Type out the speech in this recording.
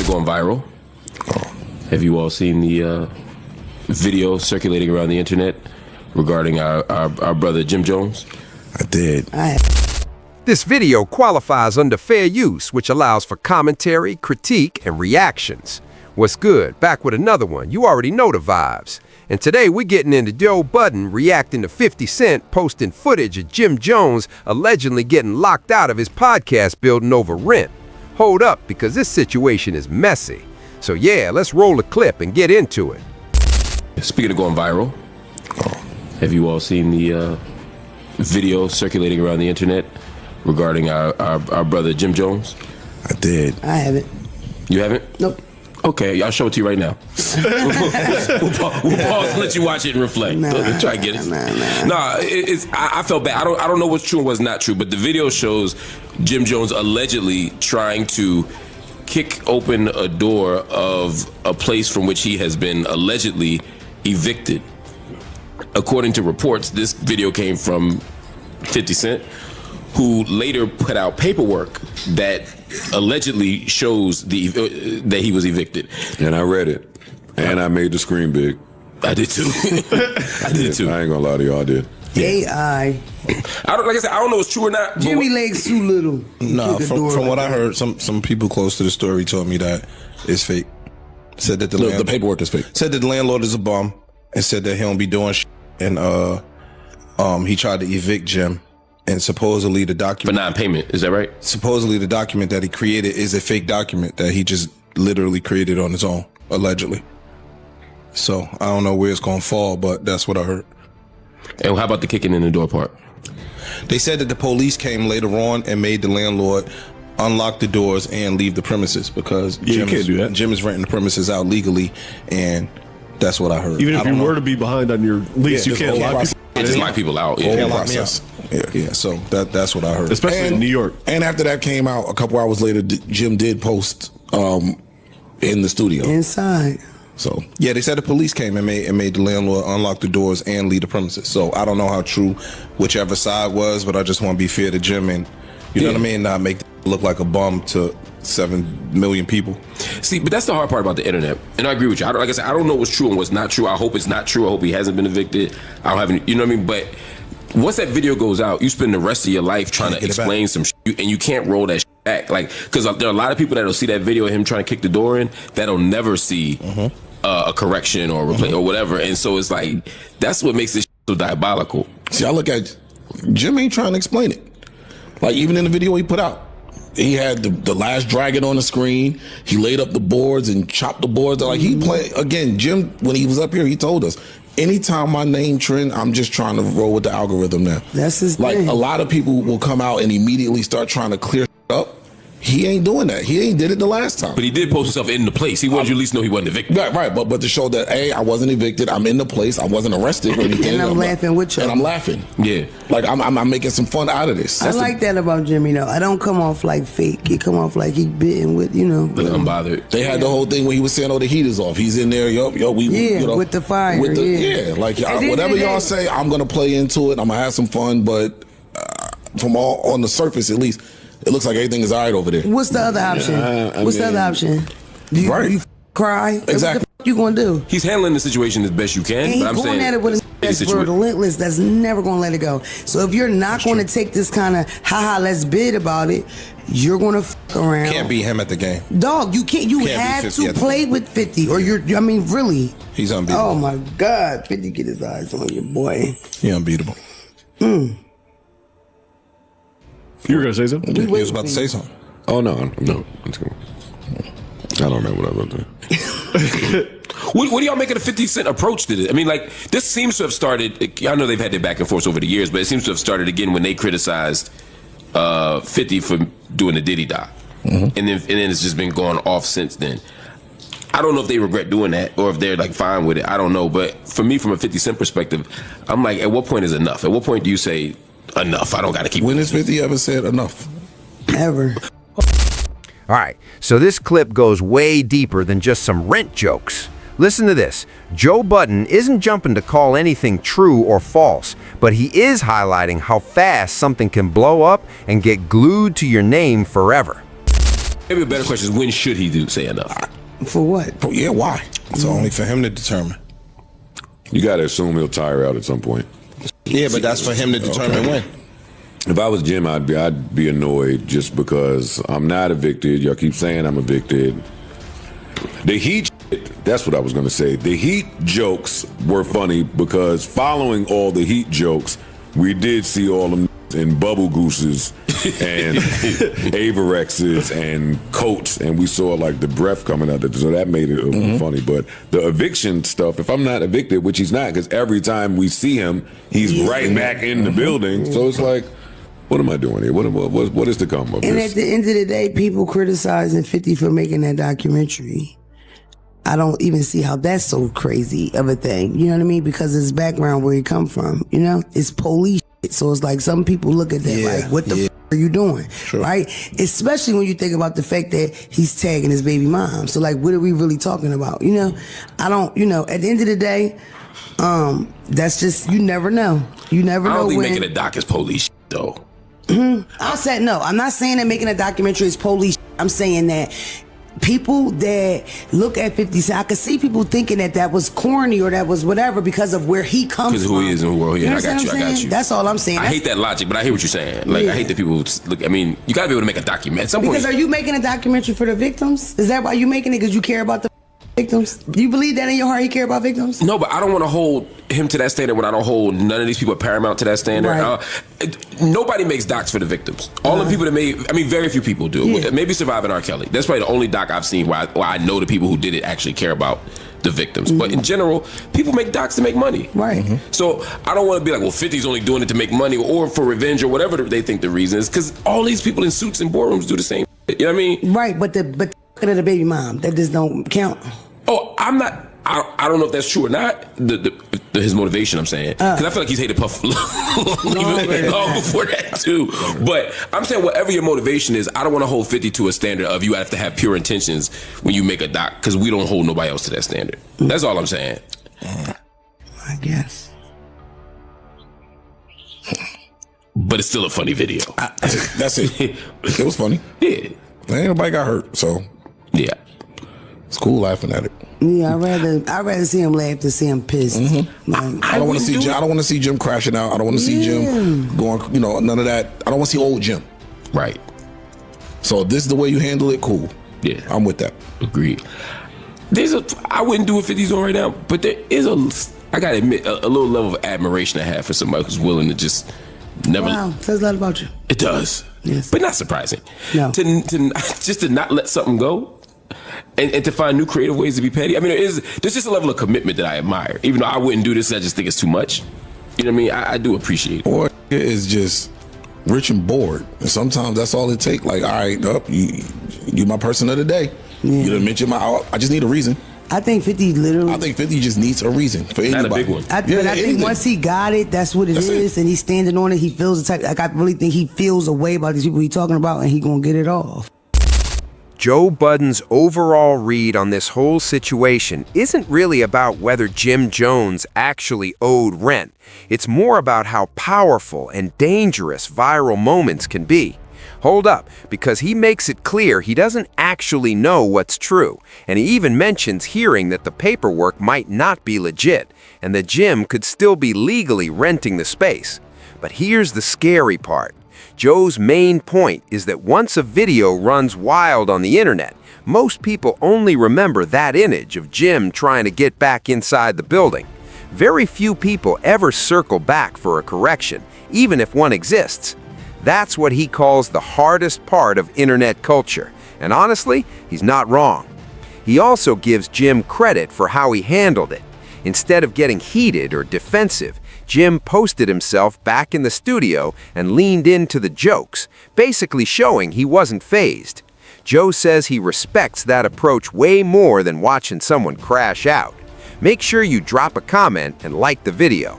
going viral. Have you all seen the video circulating around the internet regarding our brother Jim Jones? I did. This video qualifies under fair use, which allows for commentary, critique, and reactions. What's good? Back with another one. You already know the vibes. And today we're getting into Joe Budden reacting to 50 Cent posting footage of Jim Jones allegedly getting locked out of his podcast building over rent. Hold up, because this situation is messy. So yeah, let's roll the clip and get into it. Speaking of going viral, have you all seen the video circulating around the internet regarding our brother Jim Jones? I did. I haven't. You haven't? Nope. Okay, I'll show it to you right now. we'll pause and let you watch it and reflect. Try to get it. I felt bad. I don't know what's true and what's not true, but the video shows Jim Jones allegedly trying to kick open a door of a place from which he has been allegedly evicted. According to reports, this video came from 50 Cent, who later put out paperwork that allegedly shows that he was evicted. And I read it. And I made the screen big. I did too. I did too. I ain't gonna lie to you, I did. AI. Like I said, I don't know if it's true or not. Jimmy legs too little. No, from what I heard, some people close to the story told me that it's fake. Said that the paperwork is fake. Said that the landlord is a bum and said that he don't be doing shit. And he tried to evict Jim. And supposedly the document for non-payment, is that right? Supposedly the document that he created is a fake document that he just literally created on his own, allegedly. So I don't know where it's gonna fall, but that's what I heard. And how about the kicking in the door part? They said that the police came later on and made the landlord unlock the doors and leave the premises because Jim is renting the premises out legally, and that's what I heard. Even if you were to be behind on your lease, you can't lock people. Just lock people out. Yeah. Whole process. Yeah. So that's what I heard. Especially in New York. And after that came out, a couple hours later, Jim did post in the studio. Inside. So yeah, they said the police came and made the landlord unlock the doors and leave the premises. So I don't know how true whichever side was, but I just want to be fair to Jim and you know what I mean, not make look like a bum to 7 million people. See, but that's the hard part about the internet, and I agree with you. Like I said, I don't know what's true and what's not true. I hope it's not true. I hope he hasn't been evicted. I don't have any, you know what I mean? But once that video goes out, you spend the rest of your life trying to explain some shit, and you can't roll that shit back. Like, because there are a lot of people that'll see that video of him trying to kick the door in that'll never see a correction or replay or whatever. And so it's like, that's what makes this shit so diabolical. See, I look at Jim ain't trying to explain it. Like, even in the video he put out, he had the last dragon on the screen. He laid up the boards and chopped the boards. Like, he played, again, Jim, when he was up here, he told us, anytime my name trend, I'm just trying to roll with the algorithm now. That's his like, thing. A lot of people will come out and immediately start trying to clear up. He ain't doing that. He ain't did it the last time. But he did post himself in the place. He wanted you at least know he wasn't evicted. Right. But to show that, hey, I wasn't evicted. I'm in the place. I wasn't arrested or anything. And I'm laughing with you. And I'm laughing. Yeah. Like, I'm making some fun out of this. I like that about Jimmy, though. I don't come off like fake. He come off like he bitten with, you know. Like unbothered. They had the whole thing where he was saying, oh, the heat is off. He's in there, with the fire. Like, whatever y'all say, I'm going to play into it. I'm going to have some fun. But from all on the surface, at least, it looks like everything is all right over there. What's the other option? The other option? Do you cry? Exactly. What you gonna do? He's handling the situation as best you can. And he's but I'm going saying at it with that's relentless. That's never gonna let it go. So if you're not gonna take this kind of let's bid about it, you're gonna f around. Can't beat him at the game. Dog, you can't. You have to play with 50, or I mean, really. He's unbeatable. Oh my God, 50 get his eyes on your boy. He unbeatable. You were gonna say something? He was about to say something. Oh, no. I don't remember what I was about to say. What do y'all make of the 50 Cent approach to this? I mean, like, this seems to have started, I know they've had their back and forth over the years, but it seems to have started again when they criticized 50 for doing the Diddy doc. And then it's just been going off since then. I don't know if they regret doing that or if they're like fine with it. I don't know. But for me, from a 50 Cent perspective, I'm like, at what point is enough? At what point do you say, enough, I don't got to keep. When has 50 ever said enough? Ever. All right, so this clip goes way deeper than just some rent jokes. Listen to this. Joe Budden isn't jumping to call anything true or false, but he is highlighting how fast something can blow up and get glued to your name forever. Maybe a better question is when should he say enough? For what? Yeah, why? It's only for him to determine. You got to assume he'll tire out at some point. Yeah, but that's for him to determine when. If I was Jim, I'd be annoyed just because I'm not evicted. Y'all keep saying I'm evicted. The Heat shit, that's what I was going to say. The Heat jokes were funny because following all the Heat jokes, we did see all them in bubble gooses and Averexes and coats, and we saw like the breath coming out. So that made it funny. But the eviction stuff, if I'm not evicted, which he's not, because every time we see him, he's right back in the building. So it's like, what am I doing here? What is to come of this? And at the end of the day, people criticizing 50 for making that documentary. I don't even see how that's so crazy of a thing. You know what I mean? Because his background, where he come from, you know, it's police shit. So it's like some people look at that like, what the f are you doing? Sure. Right? Especially when you think about the fact that he's tagging his baby mom. So like, what are we really talking about? You know, I don't, you know, at the end of the day, that's just, you never know. You never know. I don't think when making a doc is police shit, though. I said no. I'm not saying that making a documentary is police. I'm saying that people that look at 50 Cent, I could see people thinking that that was corny or that was whatever because of where he comes from. Because who he is and who he is. I got you. I got you. That's all I'm saying. I hate that logic, but I hear what you're saying. Like, I hate that people look. I mean, you got to be able to make a documentary at some point. Because are you making a documentary for the victims? Is that why you making it? Because you care about the victims? Do you believe that in your heart? You care about victims? No, but I don't want to hold him to that standard when I don't hold none of these people at Paramount to that standard. Right. Nobody makes docs for the victims. All the people that made, I mean, very few people do. Yeah. Maybe Surviving R. Kelly. That's probably the only doc I've seen where I know the people who did it actually care about the victims. But in general, people make docs to make money. Right. So I don't want to be like, well, 50's only doing it to make money or for revenge or whatever they think the reason is, because all these people in suits and boardrooms do the same shit. You know what I mean? Right, but the of the baby mom, that just don't count. Oh, I'm not. I don't know if that's true or not. His motivation, I'm saying, because I feel like he's hated Puff long before that too. But I'm saying whatever your motivation is, I don't want to hold 50 to a standard of you have to have pure intentions when you make a doc, because we don't hold nobody else to that standard. That's all I'm saying. I guess. But it's still a funny video. That's it. It was funny. Yeah. Ain't nobody got hurt, so Yeah. it's cool laughing at it. Yeah, I'd rather see him laugh than see him pissed. Like, I don't want to see Jim. I don't want to see Jim crashing out. I don't want to see Jim going. You know, none of that. I don't want to see old Jim. Right. So if this is the way you handle it, cool. Yeah. I'm with that. Agreed. I wouldn't do what 50's on right now, but there is I gotta admit, a little level of admiration I have for somebody who's willing to just never. Wow, says a lot about you. It does. Yes. But not surprising. No. To not let something go. And to find new creative ways to be petty. I mean, there's just a level of commitment that I admire. Even though I wouldn't do this, I just think it's too much. You know what I mean? I do appreciate it. Or is just rich and bored. And sometimes that's all it takes. Like, all right, you my person of the day. Yeah. You done mention I just need a reason. I think 50 literally. I think 50 just needs a reason for anybody. Not a big one. I think once he got it, that's what it is, and he's standing on it. He feels the type. Like, I really think he feels a way about these people he's talking about, and he gonna get it off. Joe Budden's overall read on this whole situation isn't really about whether Jim Jones actually owed rent. It's more about how powerful and dangerous viral moments can be. Hold up, because he makes it clear he doesn't actually know what's true, and he even mentions hearing that the paperwork might not be legit, and that Jim could still be legally renting the space. But here's the scary part. Joe's main point is that once a video runs wild on the internet, most people only remember that image of Jim trying to get back inside the building. Very few people ever circle back for a correction, even if one exists. That's what he calls the hardest part of internet culture, and honestly, he's not wrong. He also gives Jim credit for how he handled it. Instead of getting heated or defensive, Jim posted himself back in the studio and leaned into the jokes, basically showing he wasn't fazed. Joe says he respects that approach way more than watching someone crash out. Make sure you drop a comment and like the video.